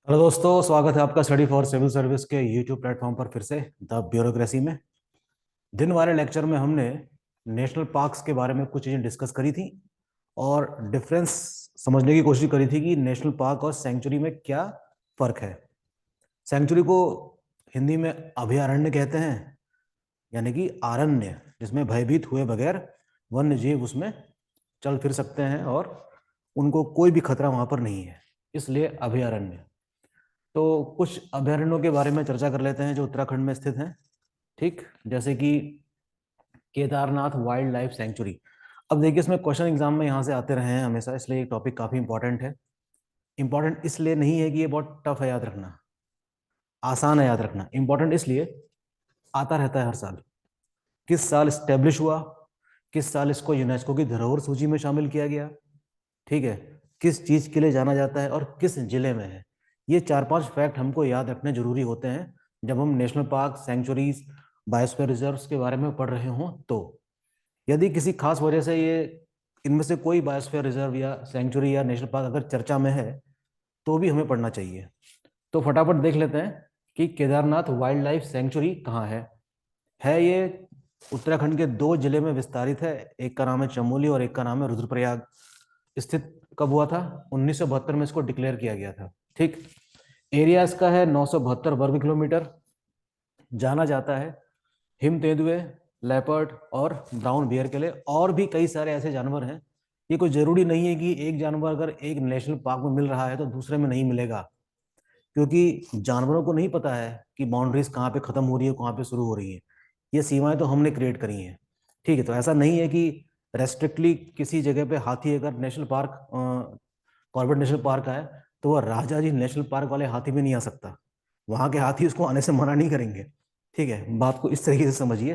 Hello दोस्तों, स्वागत है आपका स्टडी फॉर सिविल सर्विस के यूट्यूब प्लेटफॉर्म पर फिर से द ब्यूरोक्रेसी में। दिन वाले लेक्चर में हमने नेशनल पार्क्स के बारे में कुछ चीज़ें डिस्कस करी थी और डिफरेंस समझने की कोशिश करी थी कि नेशनल पार्क और सेंचुरी में क्या फ़र्क है। सेंचुरी को हिंदी में अभयारण्य कहते हैं, यानी कि अरण्य जिसमें भयभीत हुए बगैर वन्य जीव उसमें चल फिर सकते हैं और उनको कोई भी खतरा वहाँ पर नहीं है, इसलिए अभयारण्य। तो कुछ अभयारण्यों के बारे में चर्चा कर लेते हैं जो उत्तराखंड में स्थित हैं। ठीक, जैसे कि केदारनाथ वाइल्ड लाइफ सेंचुरी। अब देखिए, इसमें क्वेश्चन एग्जाम में यहाँ से आते रहे हैं हमेशा, इसलिए ये टॉपिक काफ़ी इंपॉर्टेंट है। इंपॉर्टेंट इसलिए नहीं है कि ये बहुत टफ है याद रखना, आसान है याद रखना। इंपॉर्टेंट इसलिए आता रहता है हर साल। किस साल स्टेब्लिश हुआ, किस साल इसको यूनेस्को की धरोहर सूची में शामिल किया गया, ठीक है, किस चीज़ के लिए जाना जाता है और किस जिले में है। ये चार पांच फैक्ट हमको याद रखने जरूरी होते हैं जब हम national park, sanctuaries, biosphere reserves के बारे में पढ़ रहे हों। तो यदि किसी खास वजह से ये इनमें से कोई बायोस्फीयर रिजर्व या सेंचुरी या नेशनल पार्क अगर चर्चा में है तो भी हमें पढ़ना चाहिए। तो फटाफट देख लेते हैं कि केदारनाथ वाइल्ड लाइफ सेंचुरी कहाँ है ये उत्तराखंड के दो जिले में विस्तारित है। एक का नाम है चमोली और एक का नाम है रुद्रप्रयाग। स्थित कब हुआ था? 1972 में इसको डिक्लेयर किया गया था। ठीक, एरिया इसका है 972 वर्ग किलोमीटर। जाना जाता है हिम तेंदुए, लेपर्ड और ब्राउन बियर के लिए। और भी कई सारे ऐसे जानवर हैं। ये कोई जरूरी नहीं है कि एक जानवर अगर एक नेशनल पार्क में मिल रहा है तो दूसरे में नहीं मिलेगा, क्योंकि जानवरों को नहीं पता है कि बाउंड्रीज कहाँ पे खत्म हो रही है, कहाँ पे शुरू हो रही है। ये सीमाएं तो हमने क्रिएट करी हैं। ठीक है, तो ऐसा नहीं है कि रेस्ट्रिक्टली किसी जगह पे हाथी अगर national park, Corbett national park है, तो वह राजा जी नेशनल पार्क वाले हाथी में नहीं आ सकता। वहां के हाथी उसको आने से मना नहीं करेंगे। ठीक है, बात को इस तरीके से समझिए।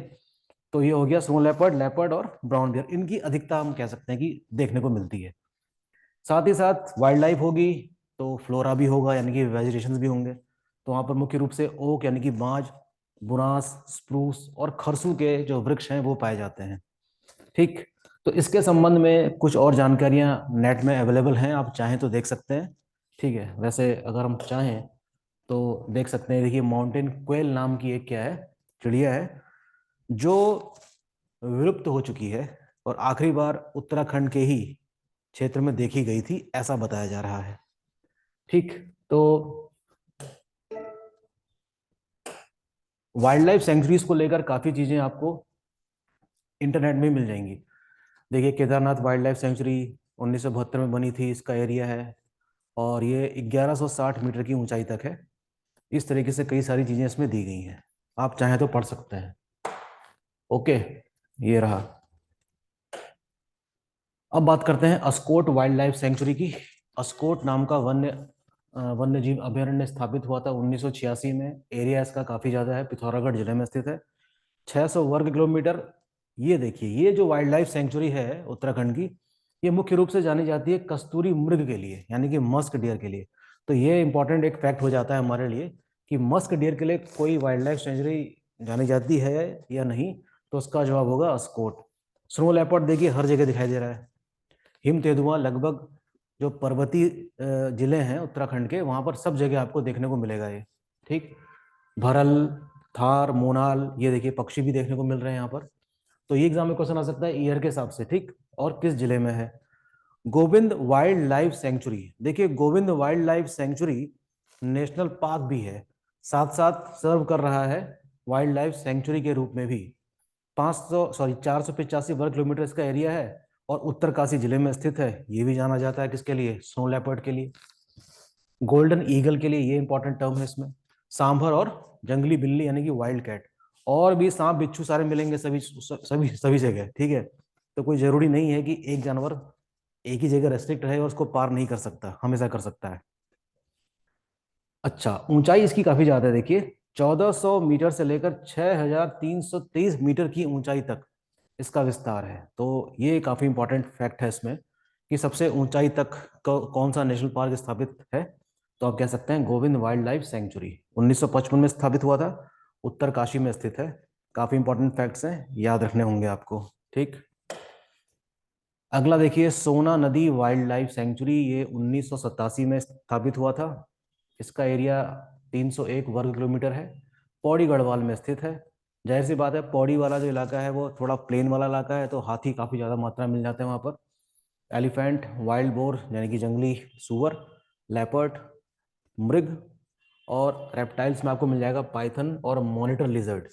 तो ये हो गया स्नो लेपर्ड, लेपर्ड और ब्राउन बियर, इनकी अधिकता हम कह सकते हैं कि देखने को मिलती है। साथ ही साथ वाइल्ड लाइफ होगी तो फ्लोरा भी होगा, यानी कि वेजिटेशन भी होंगे। तो वहाँ पर मुख्य रूप से ओक यानी कि बांज, बुनास, स्प्रूस और खरसू के जो वृक्ष हैं वो पाए जाते हैं। ठीक, तो इसके संबंध में कुछ और जानकारियां नेट में अवेलेबल हैं, आप चाहें तो देख सकते हैं। ठीक है, वैसे अगर हम चाहें तो देख सकते हैं। देखिए, माउंटेन क्वेल नाम की एक क्या है, चिड़िया है जो विलुप्त हो चुकी है और आखिरी बार उत्तराखंड के ही क्षेत्र में देखी गई थी, ऐसा बताया जा रहा है। ठीक, तो वाइल्ड लाइफ सेंचुरीज को लेकर काफी चीजें आपको इंटरनेट में मिल जाएंगी। देखिए, केदारनाथ वाइल्ड लाइफ सेंचुरी 1972 में बनी थी, इसका एरिया है और ये 1160 मीटर की ऊंचाई तक है। इस तरीके से कई सारी चीजें इसमें दी गई हैं, आप चाहें तो पढ़ सकते हैं। ओके, ये रहा। अब बात करते हैं अस्कोट वाइल्ड लाइफ सेंचुरी की। अस्कोट नाम का वन्य जीव अभयारण्य स्थापित हुआ था 1986 में। एरिया इसका काफी ज्यादा है, पिथौरागढ़ जिले में स्थित है, 600 वर्ग किलोमीटर। ये देखिए, ये जो वाइल्ड लाइफ सेंचुरी है उत्तराखंड की, ये मुख्य रूप से जानी जाती है कस्तूरी मृग के लिए, यानी कि मस्क डियर के लिए। तो ये इंपॉर्टेंट एक फैक्ट हो जाता है हमारे लिए कि मस्क डियर के लिए कोई वाइल्ड लाइफ सेंचुरी जानी जाती है या नहीं। तो उसका जवाब होगा अस्कोट। स्नो लेपर्ड देखिए हर जगह दिखाई दे रहा है। हिम तेंदुआ लगभग जो पर्वतीय जिले हैं उत्तराखंड के, वहां पर सब जगह आपको देखने को मिलेगा ये। ठीक, भरल, थार, मोनाल, ये देखिए पक्षी भी देखने को मिल रहे हैं यहाँ पर। तो ये एग्जाम में क्वेश्चन आ सकता है ईयर के हिसाब से। ठीक, और किस जिले में है। गोविंद वाइल्ड लाइफ सेंचुरी, देखिए Govind wild life sanctuary national park भी है, साथ साथ सर्व कर रहा है वाइल्ड लाइफ सेंचुरी के रूप में भी। 485 वर्ग किलोमीटर इसका एरिया है और उत्तरकाशी जिले में स्थित है। ये भी जाना जाता है किसके लिए? स्नो लेपर्ड के लिए, गोल्डन ईगल के लिए, ये इंपॉर्टेंट टर्म है इसमें। सांभर और जंगली बिल्ली यानी कि वाइल्ड कैट, और भी सांप बिच्छू सारे मिलेंगे सभी सभी सभी जगह। ठीक है, तो कोई जरूरी नहीं है कि एक जानवर एक ही जगह रेस्ट्रिक्ट रहे और उसको पार नहीं कर सकता, हमेशा कर सकता है। अच्छा, ऊंचाई इसकी काफी ज्यादा है। देखिए, 1400 मीटर से लेकर 6323 मीटर की ऊंचाई तक इसका विस्तार है। तो ये काफी इंपॉर्टेंट फैक्ट है इसमें कि सबसे ऊंचाई तक कौन सा नेशनल पार्क स्थापित है। तो आप कह सकते हैं गोविंद वाइल्ड लाइफ सेंचुरी 1955 में स्थापित हुआ था, उत्तरकाशी में स्थित है। काफी इंपॉर्टेंट फैक्ट्स हैं, याद रखने होंगे आपको। ठीक, अगला देखिए, सोना नदी वाइल्ड लाइफ सेंचुरी, ये 1987 में स्थापित हुआ था। इसका एरिया 301 वर्ग किलोमीटर है। पौड़ी गढ़वाल में स्थित है। जाहिर सी बात है, पौड़ी वाला जो इलाका है वो थोड़ा प्लेन वाला इलाका है, तो हाथी काफ़ी ज़्यादा मात्रा में मिल जाते हैं वहाँ पर। एलिफेंट, वाइल्ड बोर यानी कि जंगली सूअर, लेपर्ड, मृग, और रेप्टाइल्स में आपको मिल जाएगा पाइथन और मॉनिटर लिजर्ड।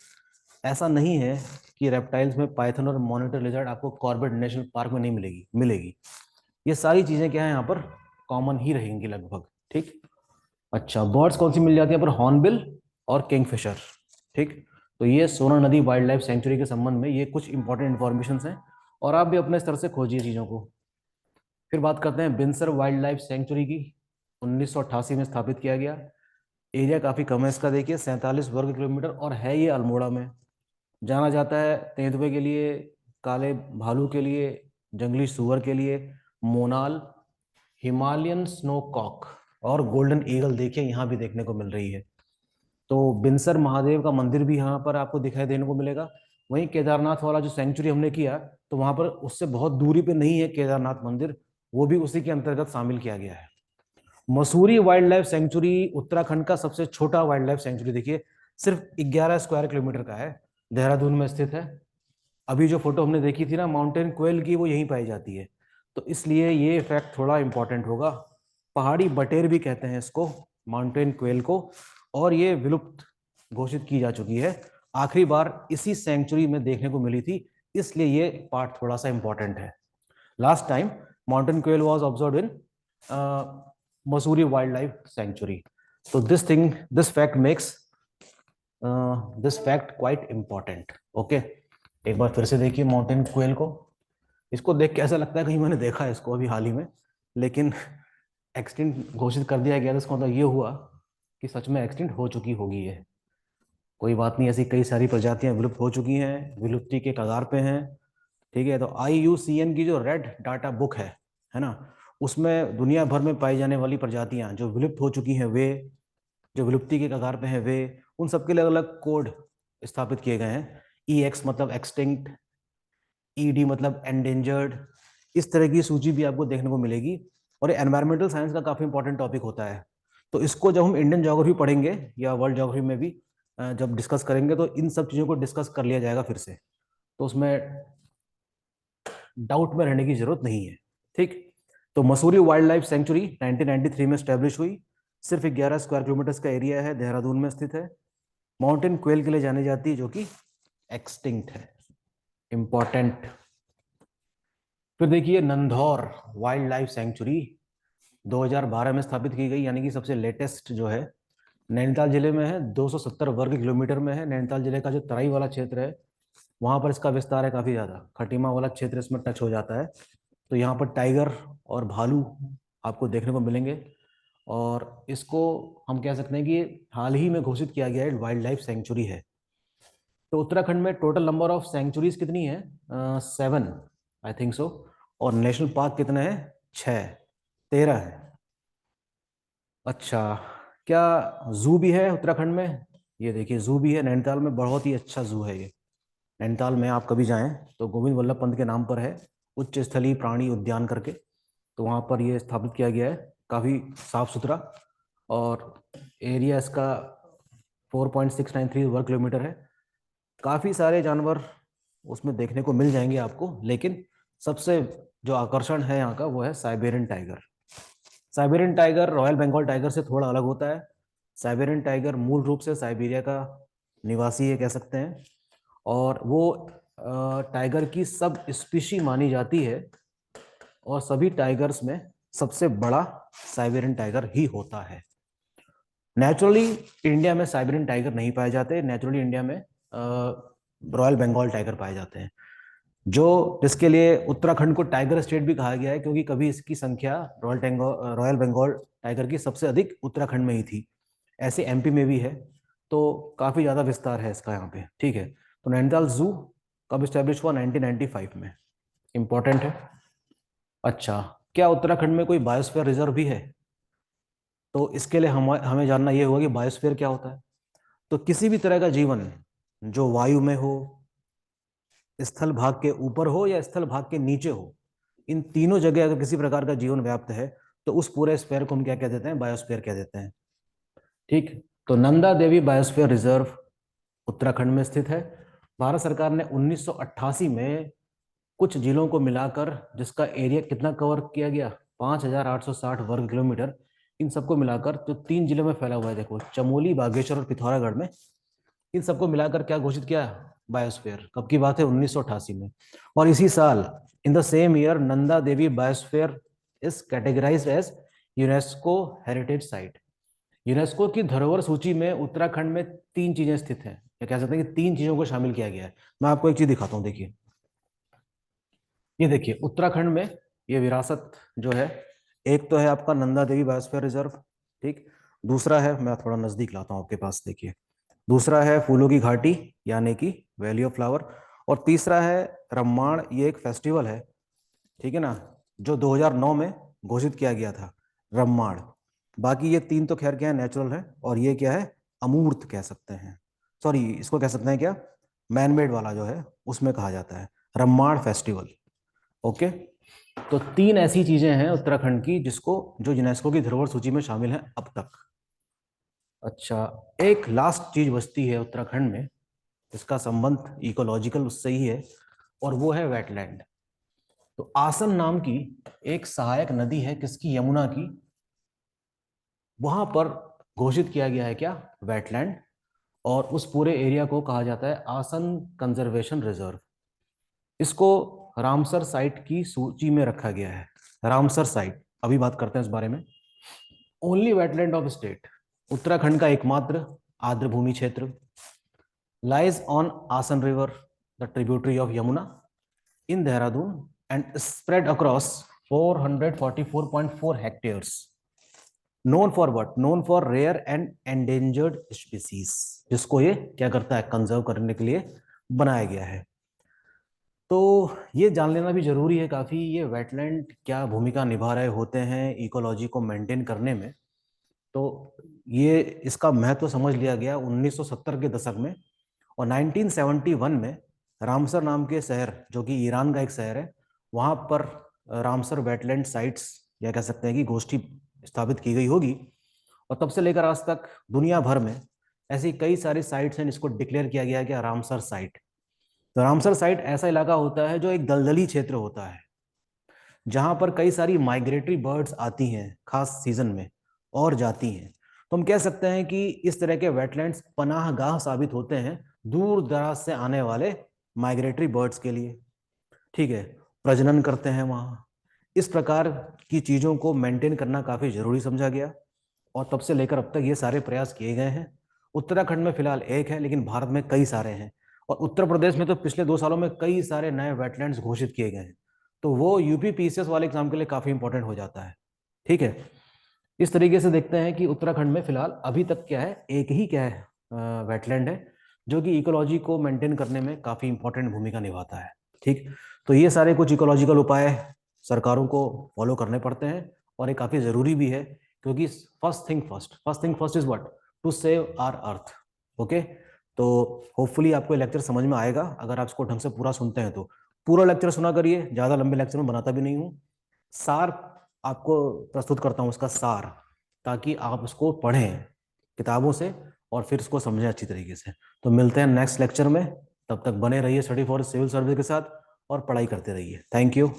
ऐसा नहीं है कि रेप्टाइल्स में पाइथन और मॉनिटर लिजर्ड आपको कॉर्बेट नेशनल पार्क में नहीं मिलेगी। ये सारी चीज़ें क्या है यहाँ पर कॉमन ही रहेंगी लगभग। ठीक। अच्छा, बर्ड्स कौन सी मिल जाती है यहाँ पर? हॉर्नबिल और किंगफिशर। ठीक। तो ये सोना नदी वाइल्ड लाइफ सेंचुरी के संबंध में ये कुछ इंपॉर्टेंट इन्फॉर्मेशन हैं, और आप भी अपने स्तर से खोजिए चीज़ों को। फिर बात करते हैं बिनसर वाइल्ड लाइफ सेंचुरी की। 1988 में स्थापित किया गया। एरिया काफ़ी कम है इसका, देखिए 47 वर्ग किलोमीटर, और है ये अल्मोड़ा में। जाना जाता है तेंदुए के लिए, काले भालू के लिए, जंगली सूअर के लिए, मोनाल, हिमालयन स्नो कॉक और गोल्डन ईगल देखिए यहाँ भी देखने को मिल रही है। तो बिनसर महादेव का मंदिर भी यहाँ पर आपको दिखाई देने को मिलेगा। वहीं केदारनाथ वाला जो सेंचुरी हमने किया, तो वहां पर उससे बहुत दूरी पे नहीं है केदारनाथ मंदिर, वो भी उसी के अंतर्गत शामिल किया गया है। Mussoorie wildlife century Uttarakhand का सबसे छोटा वाइल्ड लाइफ सेंचुरी, देखिए सिर्फ 11 स्क्वायर किलोमीटर का है, देहरादून में स्थित है। अभी जो फोटो हमने देखी थी ना माउंटेन क्वेल की, वो यहीं पाई जाती है, तो इसलिए ये फैक्ट थोड़ा इंपॉर्टेंट होगा। पहाड़ी बटेर भी कहते हैं इसको, माउंटेन क्वेल को, और ये विलुप्त घोषित की जा चुकी है। आखिरी बार इसी सेंचुरी में देखने को मिली थी, इसलिए ये पार्ट थोड़ा सा इंपॉर्टेंट है। Last time mountain quail was observed in Mussoorie wildlife sanctuary. तो this fact makes this fact quite important. Okay, एक बार फिर से देखिए माउंटेन क्वेल को। इसको देख के ऐसा लगता है कहीं मैंने देखा है इसको अभी हाल ही में, लेकिन एक्सटिंक्ट घोषित कर दिया गया, तो इसका मतलब ये हुआ कि सच में एक्सटिंक्ट हो चुकी होगी ये। कोई बात नहीं, ऐसी कई सारी प्रजातियां विलुप्त हो चुकी हैं, विलुप्ति के कगार पे हैं। ठीक है, तो IUCN की जो रेड डाटा बुक है ना, उसमें दुनिया भर में पाई जाने वाली प्रजातियां जो विलुप्त हो चुकी हैं, वे जो विलुप्ति के कगार पे हैं, वे उन सबके लिए अलग अलग कोड स्थापित किए गए हैं। EX मतलब एक्सटिंक्ट, ED मतलब एंडेंजर्ड। इस तरह की सूची भी आपको देखने को मिलेगी, और एनवायरमेंटल साइंस का काफी इंपॉर्टेंट टॉपिक होता है। तो इसको जब हम इंडियन ज्योग्राफी पढ़ेंगे या वर्ल्ड ज्योग्राफी में भी जब डिस्कस करेंगे, तो इन सब चीजों को डिस्कस कर लिया जाएगा फिर से, तो उसमें डाउट में रहने की जरूरत नहीं है। ठीक। तो मसूरी वाइल्ड लाइफ सेंचुरी 1993 में स्टैब्लिश हुई। सिर्फ 11 स्क्वायर किलोमीटर का एरिया है, देहरादून में स्थित है। माउंटेन क्वेल के लिए जानी जाती है, जो कि एक्सटिंक्ट है। इंपॉर्टेंट। फिर देखिए नंधौर वाइल्ड लाइफ सेंचुरी 2012 में स्थापित की गई, यानी कि सबसे लेटेस्ट जो है, नैनीताल जिले में है। 270 वर्ग किलोमीटर में है। नैनीताल जिले का जो तराई वाला क्षेत्र है, वहां पर इसका विस्तार है काफी ज्यादा। खटीमा वाला क्षेत्र इसमें टच हो जाता है। तो यहाँ पर टाइगर और भालू आपको देखने को मिलेंगे, और इसको हम कह सकते हैं कि हाल ही में घोषित किया गया है वाइल्ड लाइफ सेंचुरी है। तो उत्तराखंड में टोटल नंबर ऑफ सेंचुरीज कितनी है? 7 आई थिंक सो। और नेशनल पार्क कितने हैं? 6, 13 है। अच्छा, क्या जू भी है उत्तराखंड में? ये देखिए जू भी है नैनीताल में, बहुत ही अच्छा जू है ये। नैनीताल में आप कभी जाएं तो गोविंद वल्लभ पंत के नाम पर है, उच्च स्थलीय प्राणी उद्यान करके। तो वहाँ पर ये स्थापित किया गया है, काफ़ी साफ सुथरा, और एरिया इसका 4.693 वर्ग किलोमीटर है। काफ़ी सारे जानवर उसमें देखने को मिल जाएंगे आपको, लेकिन सबसे जो आकर्षण है यहाँ का वो है Siberian tiger. Siberian tiger royal Bengal tiger से थोड़ा अलग होता है। साइबेरियन टाइगर मूल रूप से साइबेरिया का निवासी है कह सकते हैं, और वो टाइगर की सब स्पीशी मानी जाती है, और सभी टाइगर्स में सबसे बड़ा साइबेरियन टाइगर ही होता है। नेचुरली इंडिया में साइबेरियन टाइगर नहीं पाए जाते, नेचुरली इंडिया में रॉयल बंगाल टाइगर पाए जाते हैं, जो जिसके लिए उत्तराखंड को टाइगर स्टेट भी कहा गया है, क्योंकि कभी इसकी संख्या रॉयल बंगाल टाइगर की सबसे अधिक उत्तराखंड में ही थी। ऐसे MP में भी है, तो काफी ज्यादा विस्तार है इसका यहाँ पे। ठीक है, तो नैनीताल जू कब स्टैब्लिश हुआ? 1995 में। इंपॉर्टेंट है। अच्छा, क्या उत्तराखंड में कोई बायोस्फीयर रिजर्व भी है? तो इसके लिए हमें जानना ये होगा कि बायोस्फीयर क्या होता है। तो किसी भी तरह का जीवन जो वायु में हो, स्थल भाग के ऊपर हो या स्थल भाग के नीचे हो, इन तीनों जगह अगर किसी प्रकार का जीवन व्याप्त है, तो उस पूरे स्फीयर को हम क्या कह देते हैं? बायोस्फीयर कह देते हैं। ठीक। तो नंदा देवी बायोस्फीयर रिजर्व उत्तराखंड में स्थित है। भारत सरकार ने 1988 में कुछ जिलों को मिलाकर, जिसका एरिया कितना कवर किया गया, 5,860 वर्ग किलोमीटर, इन सबको मिलाकर जो 3 जिलों में फैला हुआ है, देखो चमोली, बागेश्वर और पिथौरागढ़ में, इन सबको मिलाकर क्या घोषित किया, बायोस्फीयर। कब की बात है, 1988 में। और इसी साल, in the same year, Nanda Devi biosphere is categorised as UNESCO heritage site. UNESCO की धरोहर सूची में उत्तराखंड में 3 चीजें स्थित हैं, या कह सकते हैं कि 3 चीजों को शामिल किया गया है। मैं आपको एक चीज दिखाता हूँ, देखिए। ये देखिए उत्तराखंड में ये विरासत जो है, एक तो है आपका नंदा देवी बायोस्फीयर रिजर्व, ठीक। दूसरा है, मैं थोड़ा नजदीक लाता हूँ आपके पास, देखिए। दूसरा है फूलों की घाटी, यानी कि वैली ऑफ फ्लावर। और तीसरा है रम्माण, ये एक फेस्टिवल है, ठीक है ना, जो 2009 में घोषित किया गया था, रम्माण। बाकी ये 3 तो खैर क्या है, नेचुरल है, और ये क्या है, अमूर्त कह सकते हैं, सॉरी इसको कह सकते हैं क्या, मैनमेड वाला जो है उसमें कहा जाता है रम्माण फेस्टिवल। ओके। तो 3 ऐसी चीजें हैं उत्तराखंड की जिसको, जो यूनेस्को की धरोहर सूची में शामिल है अब तक। अच्छा, एक लास्ट चीज बचती है उत्तराखंड में, इसका संबंध इकोलॉजिकल उससे ही है, और वो है वेटलैंड। तो आसन नाम की एक सहायक नदी है, किसकी, यमुना की। वहां पर घोषित किया गया है क्या, वेटलैंड। और उस पूरे एरिया को कहा जाता है आसन कंजर्वेशन रिजर्व। इसको रामसर साइट की सूची में रखा गया है। रामसर साइट, अभी बात करते हैं इस बारे में। Only wetland of state, Uttarakhand का एकमात्र आर्द्रभूमि क्षेत्र, lies on Asan river, the tributary of Yamuna, in Dehradun, and spread across 444.4 hectares. Known for what, known for rare and endangered species, जिसको ये क्या करता है, कंजर्व करने के लिए बनाया गया है। तो ये जान लेना भी जरूरी है काफी, ये वेटलैंड क्या भूमिका निभा रहे होते हैं इकोलॉजी को मेंटेन करने में। तो ये इसका महत्व समझ लिया गया 1970 के दशक में। और 1971 में रामसर नाम के शहर, जो कि ईरान का एक शहर है, वहां पर रामसर वेटलैंड साइट्स, या कह सकते हैं कि गोष्ठी स्थापित की गई होगी। और तब से लेकर आज तक दुनिया भर में ऐसी कई सारी साइट्स हैं जिसको डिक्लेयर किया गया है कि रामसर साइट। तो रामसर साइट ऐसा इलाका होता है जो एक दलदली क्षेत्र होता है, जहां पर कई सारी माइग्रेटरी बर्ड्स आती हैं खास सीजन में और जाती हैं। तो हम कह सकते हैं कि इस तरह के वेटलैंड्स पनाहगाह साबित होते हैं दूर दराज से आने वाले माइग्रेटरी बर्ड्स के लिए, ठीक है, प्रजनन करते हैं वहां। इस प्रकार की चीजों को मेंटेन करना काफी जरूरी समझा गया, और तब से लेकर अब तक ये सारे प्रयास किए गए हैं। उत्तराखंड में फिलहाल एक है, लेकिन भारत में कई सारे हैं। और उत्तर प्रदेश में तो पिछले 2 सालों में कई सारे नए वेटलैंड्स घोषित किए गए हैं। तो वो यूपी पीसीएस वाले एग्जाम के लिए काफी इंपॉर्टेंट हो जाता है, ठीक है। इस तरीके से देखते हैं कि उत्तराखंड में फिलहाल अभी तक क्या है, एक ही क्या है, वेटलैंड है, जो कि इकोलॉजी को मेंटेन करने में काफी इंपॉर्टेंट भूमिका निभाता है, ठीक। तो ये सारे कुछ इकोलॉजिकल उपाय सरकारों को फॉलो करने पड़ते हैं, और ये काफी जरूरी भी है, क्योंकि first thing first is what, to save our earth. Okay. तो होपफुली आपको लेक्चर समझ में आएगा अगर आप इसको ढंग से पूरा सुनते हैं तो। पूरा लेक्चर सुना करिए, ज्यादा लंबे लेक्चर में बनाता भी नहीं हूँ। सार आपको प्रस्तुत करता हूँ, उसका सार, ताकि आप उसको पढ़ें किताबों से और फिर इसको समझें अच्छी तरीके से। तो मिलते हैं नेक्स्ट लेक्चर में, तब तक बने रहिए स्टडी फॉर सिविल सर्विस के साथ और पढ़ाई करते रहिए। Thank you.